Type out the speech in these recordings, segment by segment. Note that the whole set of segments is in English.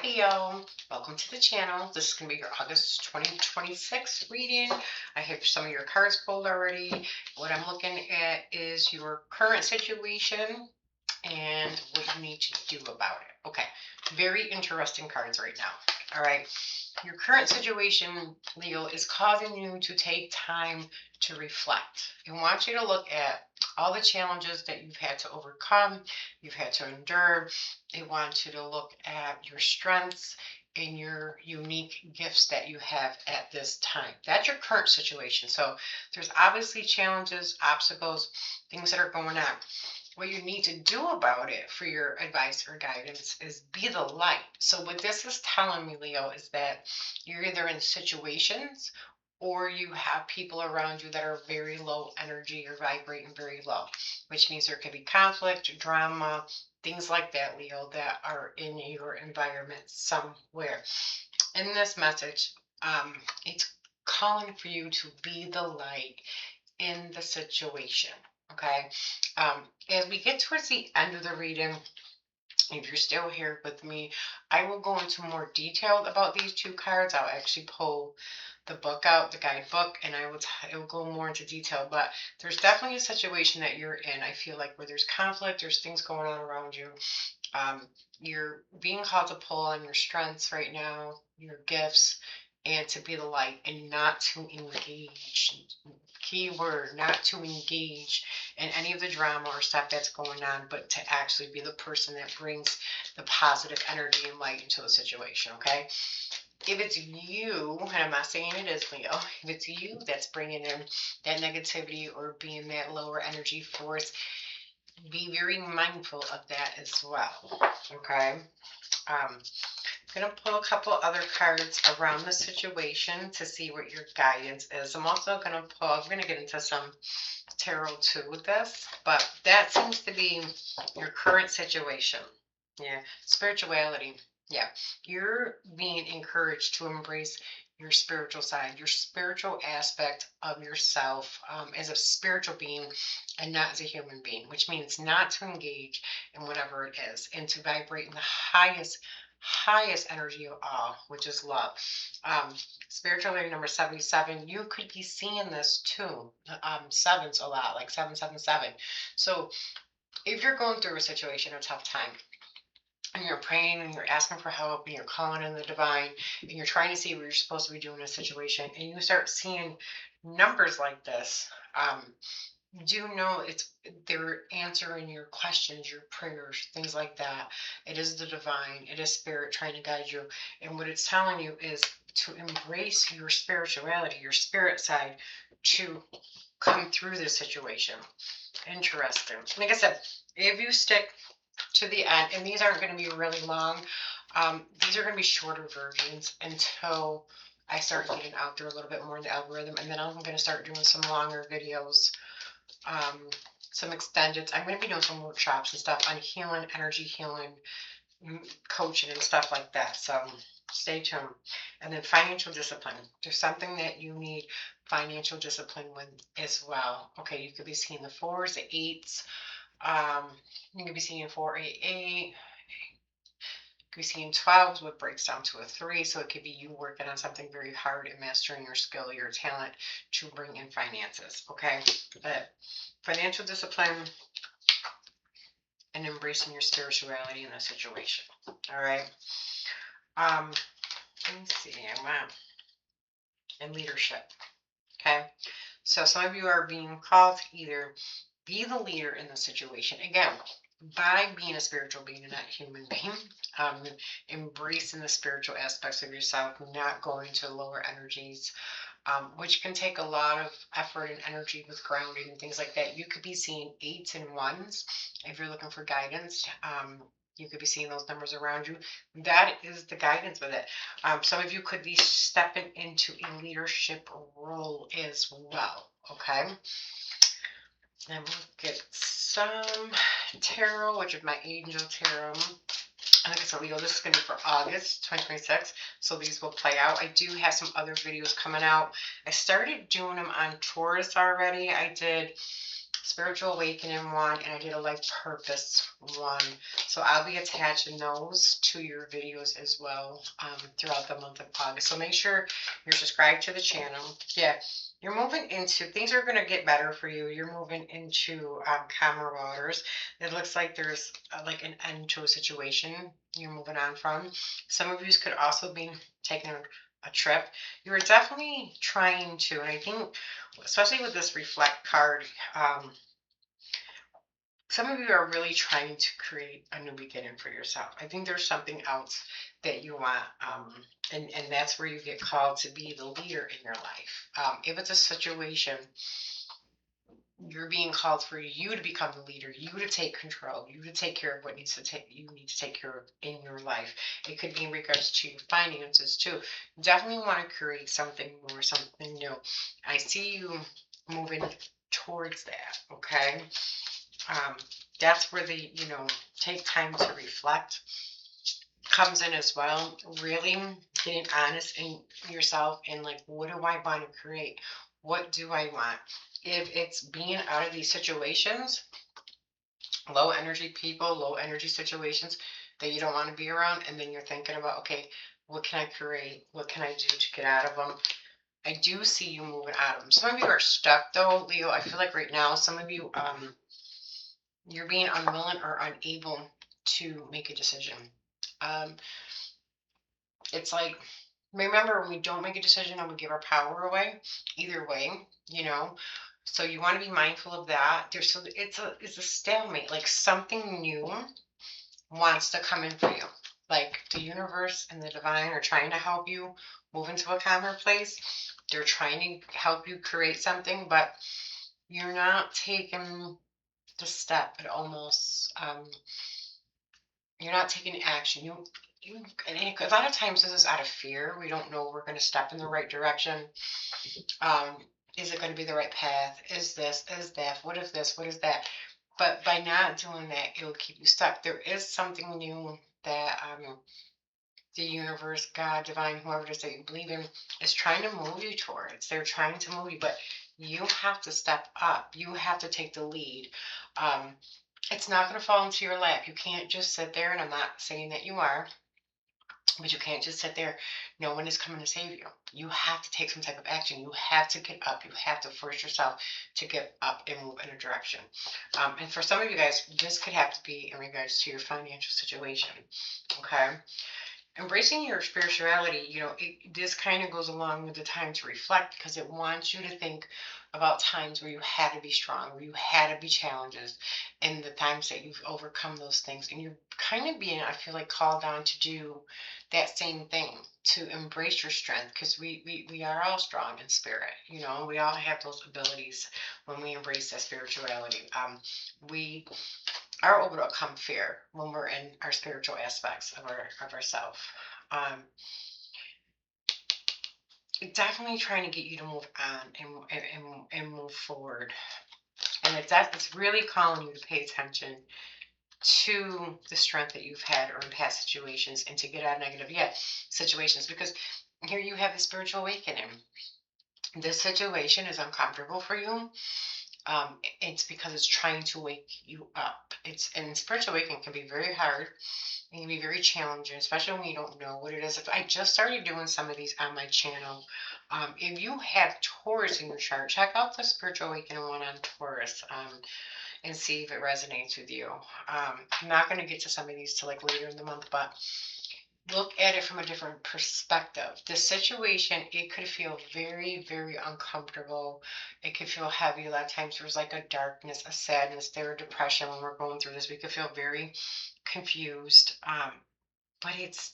Hi Leo, welcome to the channel. This is going to be your August 2026 reading. I have some of your cards pulled already. What I'm looking at is your current situation and what you need to do about it. Okay, very interesting cards right now. All right, your current situation, Leo, is causing you to take time to reflect. I want you to look at all the challenges that you've had to overcome, you've had to endure. I want you to look at your strengths and your unique gifts that you have at this time. That's your current situation. So there's obviously challenges, obstacles, things that are going on. What you need to do about it for your advice or guidance is be the light. So what this is telling me, Leo, is that you're either in situations or you have people around you that are very low energy or vibrating very low, which means there could be conflict, drama, things like that, Leo, that are in your environment somewhere. In this message, it's calling for you to be the light in the situation. Okay. As we get towards the end of the reading, if you're still here with me, I will go into more detail about these two cards. I'll actually pull the book out, the guidebook, and it will go more into detail. But there's definitely a situation that you're in. I feel like where there's conflict, there's things going on around you. You're being called to pull on your strengths right now, your gifts, and to be the light and not to engage. Key word, not to engage in any of the drama or stuff that's going on, but to actually be the person that brings the positive energy and light into the situation, okay? If it's you, and I'm not saying it is, Leo, if it's you that's bringing in that negativity or being that lower energy force, be very mindful of that as well, okay? I'm going to pull a couple other cards around the situation to see what your guidance is. I'm also going to pull, I'm going to get into some tarot too with this, but that seems to be your current situation. Yeah, spirituality. Yeah, you're being encouraged to embrace your spiritual side, your spiritual aspect of yourself as a spiritual being and not as a human being, which means not to engage in whatever it is and to vibrate in the highest energy of all, which is love. Spirituality number 77, you could be seeing this too. Sevens a lot, like 777. So if you're going through a situation, a tough time, and you're praying and you're asking for help and you're calling in the divine and you're trying to see what you're supposed to be doing in a situation, and you start seeing numbers like this, do know they're answering your questions, your prayers, things like that. It is the divine, it is spirit trying to guide you. And what it's telling you is to embrace your spirituality, your spirit side, to come through this situation. Interesting. Like I said, if you stick to the end, and these aren't going to be really long, these are going to be shorter versions until I start getting out there a little bit more in the algorithm, and then I'm going to start doing some longer videos, some extended. I'm going to be doing some workshops and stuff on healing, energy healing, coaching and stuff like that. So stay tuned. And then financial discipline. There's something that you need financial discipline with as well. Okay, you could be seeing the 4s, the 8s. You could be seeing 4, 8, 8. You could be seeing 12s, what breaks down to a 3. So it could be you working on something very hard and mastering your skill, your talent to bring in finances. Okay, but financial discipline and embracing your spirituality in the situation. All right. Let me see. And leadership. Okay. So some of you are being called to either be the leader in the situation. Again, by being a spiritual being and not a human being, embracing the spiritual aspects of yourself, not going to lower energies, which can take a lot of effort and energy with grounding and things like that. You could be seeing 8s and 1s if you're looking for guidance. You could be seeing those numbers around you. That is the guidance with it. Some of you could be stepping into a leadership role as well. Okay. And we'll get some tarot, which is my angel tarot. And like I said, Leo, this is going to be for August 2026, so these will play out. I do have some other videos coming out. I started doing them on Taurus already. I did spiritual awakening one, and I did a life purpose one. So I'll be attaching those to your videos as well throughout the month of August. So make sure you're subscribed to the channel. Yeah, you're moving into, things are going to get better for you. You're moving into calmer waters. It looks like there's like an end to a situation you're moving on from. Some of you could also be taking a trip. You were definitely trying to, and I think, especially with this reflect card, some of you are really trying to create a new beginning for yourself. I think there's something else that you want, and that's where you get called to be the leader in your life. If it's a situation, you're being called for you to become the leader, you to take control, you to take care of what you need to take care of in your life. It could be in regards to your finances too. Definitely want to create something more, something new. I see you moving towards that. Okay. That's where the, take time to reflect comes in as well. Really getting honest in yourself and like, what do I want to create? What do I want? If it's being out of these situations, low energy people, low energy situations that you don't want to be around, and then you're thinking about, okay, what can I create? What can I do to get out of them? I do see you moving out of them. Some of you are stuck though, Leo. I feel like right now, some of you, you're being unwilling or unable to make a decision. It's like, remember, when we don't make a decision and we give our power away, either way, so you want to be mindful of that. It's a stalemate. Like something new wants to come in for you. Like the universe and the divine are trying to help you move into a calmer place. They're trying to help you create something, but you're not taking the step. It almost you're not taking action. And a lot of times this is out of fear. We don't know we're going to step in the right direction. Um, is it going to be the right path? Is this? Is that? What is this? What is that? But by not doing that, it will keep you stuck. There is something new that the universe, God, divine, whoever it is that you believe in, is trying to move you towards. They're trying to move you, but you have to step up. You have to take the lead. It's not going to fall into your lap. You can't just sit there, and I'm not saying that you are, but you can't just sit there. No one is coming to save you. You have to take some type of action. You have to get up. You have to force yourself to get up and move in a direction. And for some of you guys, this could have to be in regards to your financial situation. Okay. Embracing your spirituality, this kind of goes along with the time to reflect, because it wants you to think about times where you had to be strong, where you had to be challenges, and the times that you've overcome those things. And you're kind of being, I feel like, called on to do that same thing, to embrace your strength, because we are all strong in spirit. We all have those abilities when we embrace that spirituality. We are able to overcome fear when we're in our spiritual aspects of ourselves. Definitely trying to get you to move on and move forward. And it's really calling you to pay attention to the strength that you've had or in past situations, and to get out of negative situations, because here you have the spiritual awakening. This situation is uncomfortable for you. It's because it's trying to wake you up. And spiritual awakening can be very hard. It can be very challenging, especially when you don't know what it is. I just started doing some of these on my channel. If you have Taurus in your chart, check out the spiritual awakening one on Taurus, and see if it resonates with you. I'm not going to get to some of these till like later in the month, but look at it from a different perspective. The situation, it could feel very, very uncomfortable. It could feel heavy. A lot of times there's like a darkness, a sadness, there, a depression when we're going through this. We could feel very confused. But it's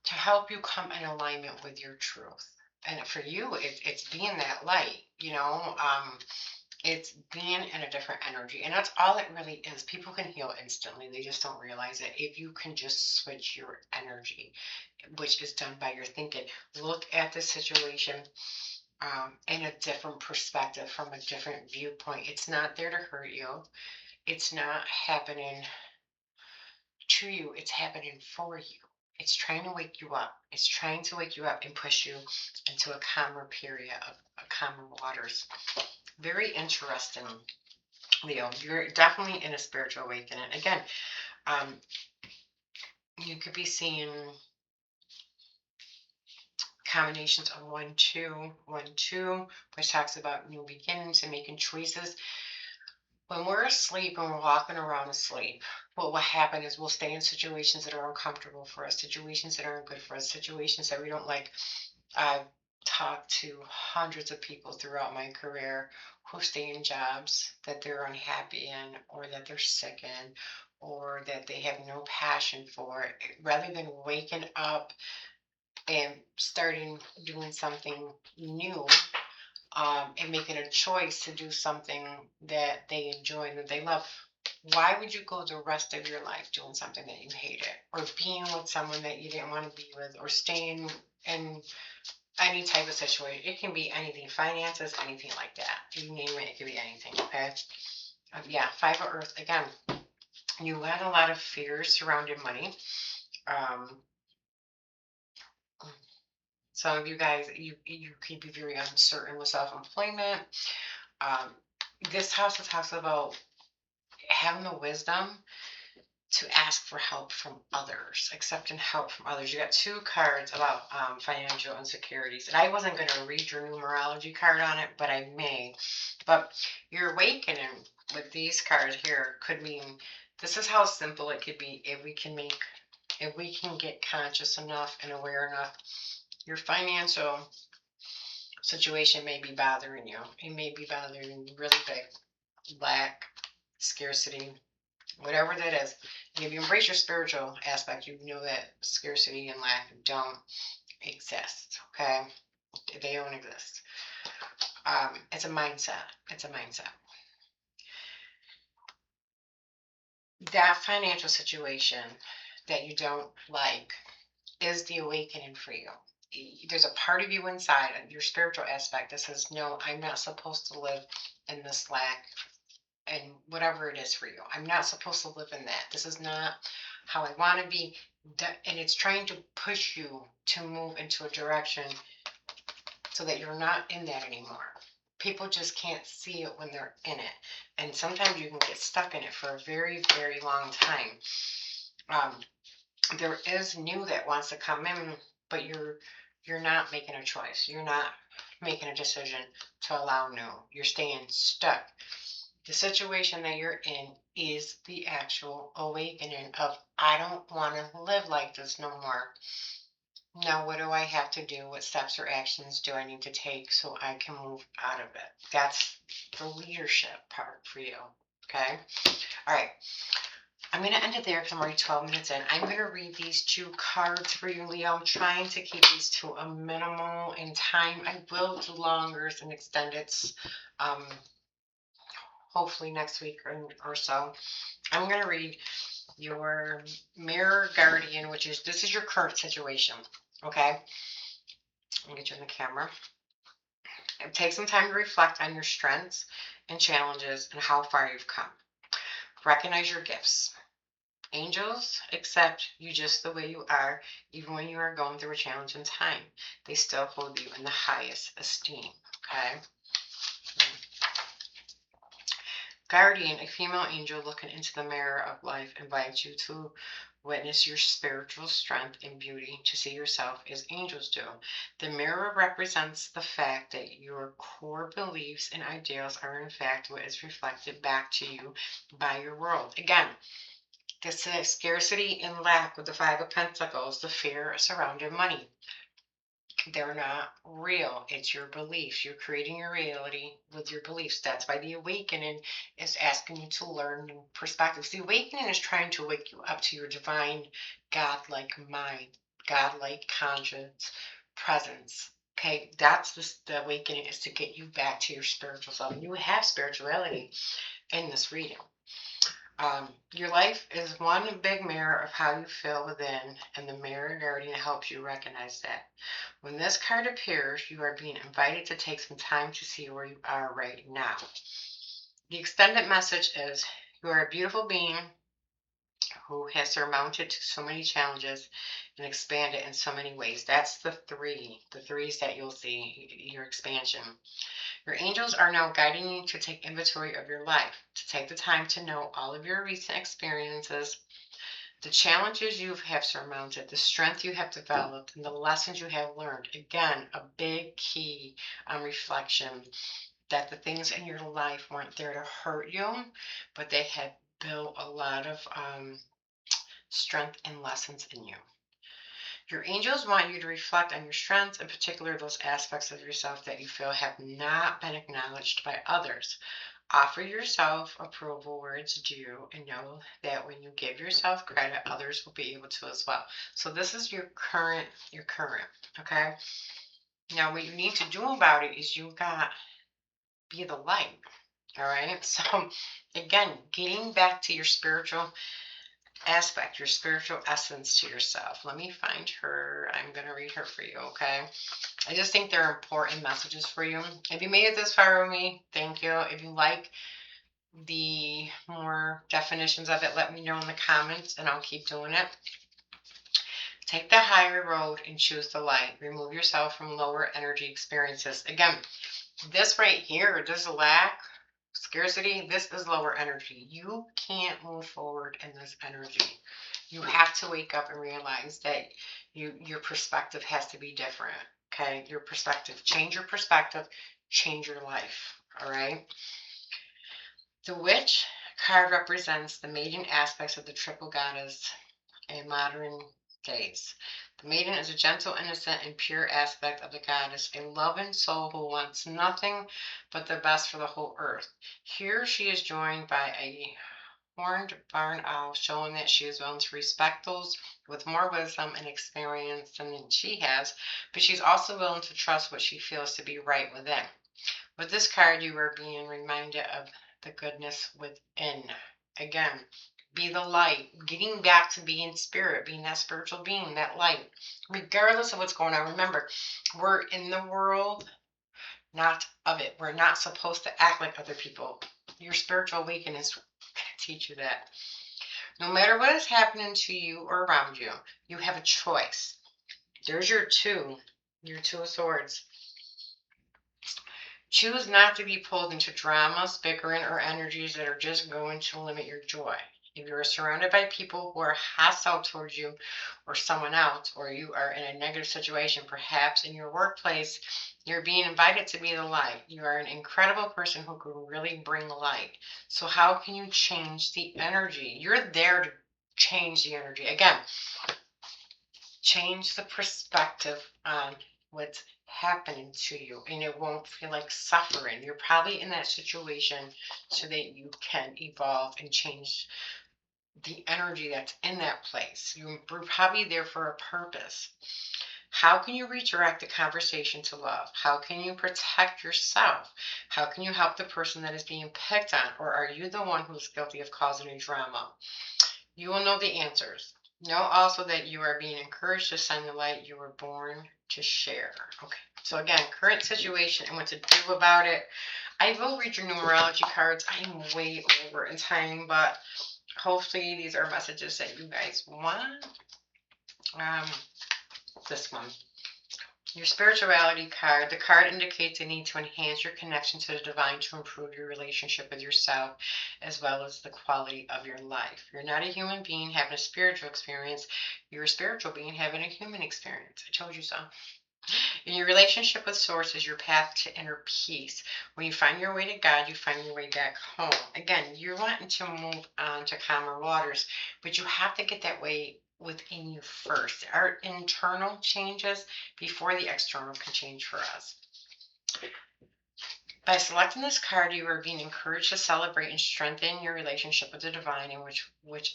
to help you come in alignment with your truth. And for you, it's being that light, it's being in a different energy. And that's all it really is. People can heal instantly. They just don't realize it. If you can just switch your energy, which is done by your thinking, look at the situation in a different perspective, from a different viewpoint. It's not there to hurt you. It's not happening to you. It's happening for you. It's trying to wake you up. It's trying to wake you up and push you into a calmer period of calmer waters. Very interesting, Leo. You're definitely in a spiritual awakening. Again, um, you could be seeing combinations of 1, 2, 1, 2, which talks about new beginnings and making choices. When we're asleep and we're walking around asleep, what will happen is we'll stay in situations that are uncomfortable for us, situations that aren't good for us, situations that we don't like. I've talked to hundreds of people throughout my career who stay in jobs that they're unhappy in, or that they're sick in, or that they have no passion for. Rather than waking up and starting doing something new, and making a choice to do something that they enjoy and that they love. Why would you go the rest of your life doing something that you hated, or being with someone that you didn't want to be with, or staying in any type of situation? It can be anything, finances, anything like that. You name it, it could be anything. Okay. Yeah, Five of Earth again. You had a lot of fears surrounding money. Um, some of you guys, you can be very uncertain with self-employment. Um, this house talks about having the wisdom to ask for help from others, accepting help from others. You got two cards about financial insecurities, and I wasn't going to read your numerology card on it, but I may. But your awakening with these cards here could mean this is how simple it could be if we can get conscious enough and aware enough. Your financial situation may be bothering you. It may be bothering you really big. Lack, scarcity, whatever that is. If you embrace your spiritual aspect, you know that scarcity and lack don't exist. Okay, they don't exist. It's a mindset. It's a mindset. That financial situation that you don't like is the awakening for you. There's a part of you inside, your spiritual aspect, that says, no, I'm not supposed to live in this lack, and whatever it is for you. I'm not supposed to live in that. This is not how I want to be. And it's trying to push you to move into a direction so that you're not in that anymore. People just can't see it when they're in it. And sometimes you can get stuck in it for a very, very long time. There is new that wants to come in, but you're not making a choice. You're not making a decision to allow new. You're staying stuck. The situation that you're in is the actual awakening of, I don't want to live like this no more. Now, what do I have to do? What steps or actions do I need to take so I can move out of it? That's the leadership part for you. Okay. All right. I'm going to end it there because I'm already 12 minutes in. I'm going to read these two cards for you, Leo. I'm trying to keep these to a minimal in time. I will do longer and extend it. Hopefully next week or so. I'm going to read your mirror guardian, which is, this is your current situation. Okay. I'll get you in the camera. Take some time to reflect on your strengths and challenges and how far you've come. Recognize your gifts. Angels accept you just the way you are, even when you are going through a challenging time. They still hold you in the highest esteem. Okay. Guardian, a female angel looking into the mirror of life, invites you to witness your spiritual strength and beauty, to see yourself as angels do. The mirror represents the fact that your core beliefs and ideals are in fact what is reflected back to you by your world. Again, this is scarcity and lack with the Five of Pentacles, the fear surrounding money. They're not real. It's your beliefs. You're creating your reality with your beliefs. That's why the awakening is asking you to learn new perspectives. The awakening is trying to wake you up to your divine, godlike mind, godlike conscience, presence. Okay, that's the awakening, is to get you back to your spiritual self. And you have spirituality in this reading. Your life is one big mirror of how you feel within, and the mirror guardian helps you recognize that. When this card appears, you are being invited to take some time to see where you are right now. The extended message is, you are a beautiful being who has surmounted so many challenges and expanded in so many ways. That's the threes that you'll see, your expansion. Your angels are now guiding you to take inventory of your life, to take the time to know all of your recent experiences, the challenges you have surmounted, the strength you have developed, and the lessons you have learned. Again, a big key on reflection, that the things in your life weren't there to hurt you, but they had built a lot of strength and lessons in you. Your angels want you to reflect on your strengths, in particular those aspects of yourself that you feel have not been acknowledged by others. Offer yourself approval where it's due, and know that when you give yourself credit, others will be able to as well. So this is your current, okay? Now what you need to do about it is you got be the light. All right. So again, getting back to your spiritual aspect, your spiritual essence to yourself. Let me find her. I'm going to read her for you, okay? I just think they're important messages for you. If you made it this far with me, thank you. If you like the more definitions of it, let me know in the comments and I'll keep doing it. Take the higher road and choose the light. Remove yourself from lower energy experiences. Again, this right here, this lack, scarcity, this is lower energy. You can't move forward in this energy. You have to wake up and realize that your perspective has to be different. Okay, your perspective, change your perspective, change your life. All right. The witch card represents the maiden aspects of the triple goddess in modern days. The maiden is a gentle, innocent, and pure aspect of the goddess, a loving soul who wants nothing but the best for the whole earth. Here she is joined by a horned barn owl, showing that she is willing to respect those with more wisdom and experience than she has, but she's also willing to trust what she feels to be right within. With this card, you are being reminded of the goodness within. Again, be the light, getting back to being spirit, being that spiritual being, that light, regardless of what's going on. Remember, we're in the world, not of it. We're not supposed to act like other people. Your spiritual awakening is going to teach you that. No matter what is happening to you or around you, you have a choice. There's your two of swords. Choose not to be pulled into dramas, bickering, or energies that are just going to limit your joy. If you are surrounded by people who are hostile towards you or someone else, or you are in a negative situation, perhaps in your workplace, you're being invited to be the light. You are an incredible person who can really bring light. So how can you change the energy? You're there to change the energy. Again, change the perspective on what's happening to you, and it won't feel like suffering. You're probably in that situation so that you can evolve and change the energy that's in that place. You're probably there for a purpose. How can you redirect the conversation to love? How can you protect yourself? How can you help the person that is being picked on? Or are you the one who's guilty of causing a drama? You will know the answers. Know also that you are being encouraged to shine the light you were born to share. Okay, so again, current situation and what to do about it. I will read your numerology cards. I am way over in time, but hopefully these are messages that you guys want. This one. Your spirituality card. The card indicates a need to enhance your connection to the divine to improve your relationship with yourself as well as the quality of your life. You're not a human being having a spiritual experience. You're a spiritual being having a human experience. I told you so. In your relationship with Source is your path to inner peace. When you find your way to God, you find your way back home. Again, you're wanting to move on to calmer waters, but you have to get that way within you first. Our internal changes before the external can change for us. By selecting this card, you are being encouraged to celebrate and strengthen your relationship with the divine in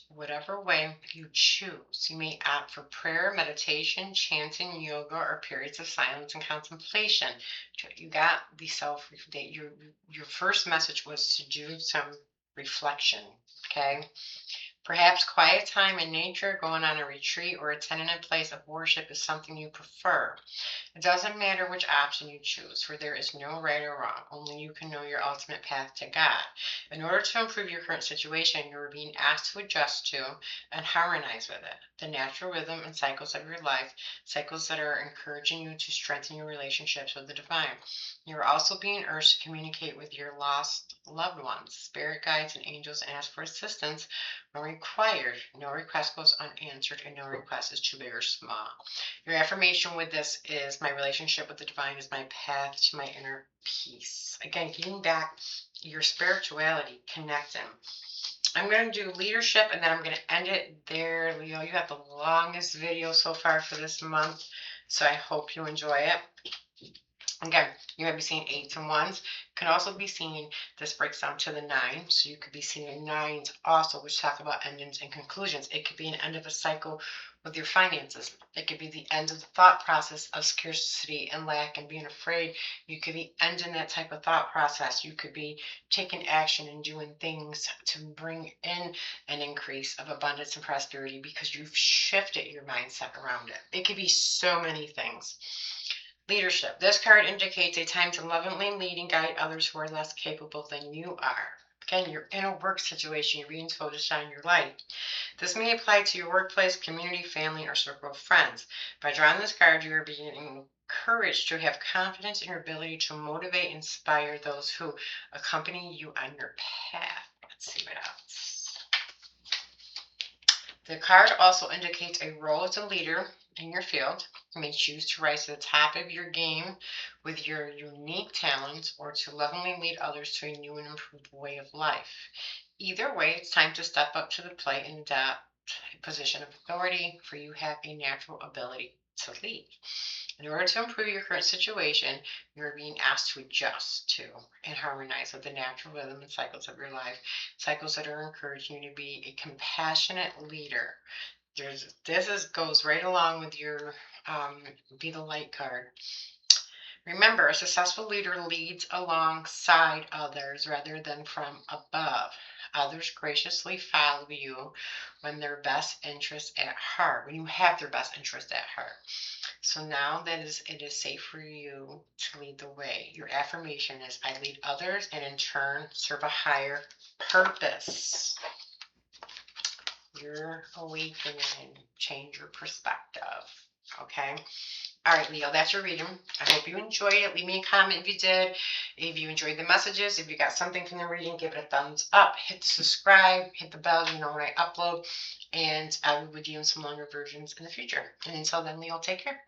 whatever way you choose. You may opt for prayer, meditation, chanting, yoga, or periods of silence and contemplation. You got the your first message was to do some reflection, okay? Perhaps quiet time in nature, going on a retreat, or attending a place of worship is something you prefer. It doesn't matter which option you choose, for there is no right or wrong. Only you can know your ultimate path to God. In order to improve your current situation, you are being asked to adjust to and harmonize with it. The natural rhythm and cycles of your life, cycles that are encouraging you to strengthen your relationships with the divine. You are also being urged to communicate with your lost loved ones, spirit guides, and angels, and ask for assistance when required. No request goes unanswered, and no request is too big or small. Your affirmation with this is my relationship with the divine is my path to my inner peace. Again, getting back your spirituality, connecting. I'm going to do leadership and then I'm going to end it there. Leo, you have the longest video so far for this month, so I hope you enjoy it. Again, you might be seeing 8s and 1s. You can also be seeing, this breaks down to the 9. So you could be seeing 9s also, which talk about endings and conclusions. It could be an end of a cycle with your finances. It could be the end of the thought process of scarcity and lack and being afraid. You could be ending that type of thought process. You could be taking action and doing things to bring in an increase of abundance and prosperity because you've shifted your mindset around it. It could be so many things. Leadership. This card indicates a time to lovingly lead and guide others who are less capable than you are. Again, you're in a work situation, you're being told to shine your light. This may apply to your workplace, community, family, or circle of friends. By drawing this card, you are being encouraged to have confidence in your ability to motivate and inspire those who accompany you on your path. Let's see what else. The card also indicates a role as a leader in your field. You may choose to rise to the top of your game with your unique talents or to lovingly lead others to a new and improved way of life. Either way, it's time to step up to the plate and adopt a position of authority, for you have a natural ability to lead. In order to improve your current situation, you're being asked to adjust to and harmonize with the natural rhythm and cycles of your life, cycles that are encouraging you to be a compassionate leader. This goes right along with your Be the Light card. Remember, a successful leader leads alongside others rather than from above. Others graciously follow you when their best interest at heart, when you have their best interest at heart. So now that it is safe for you to lead the way. Your affirmation is, I lead others and in turn serve a higher purpose. Your awakening and change your perspective. Okay. All right, Leo, that's your reading. I hope you enjoyed it. Leave me a comment if you did. If you enjoyed the messages, if you got something from the reading, give it a thumbs up. Hit subscribe, hit the bell, you know when I upload. And I will be doing some longer versions in the future. And until then, Leo, take care.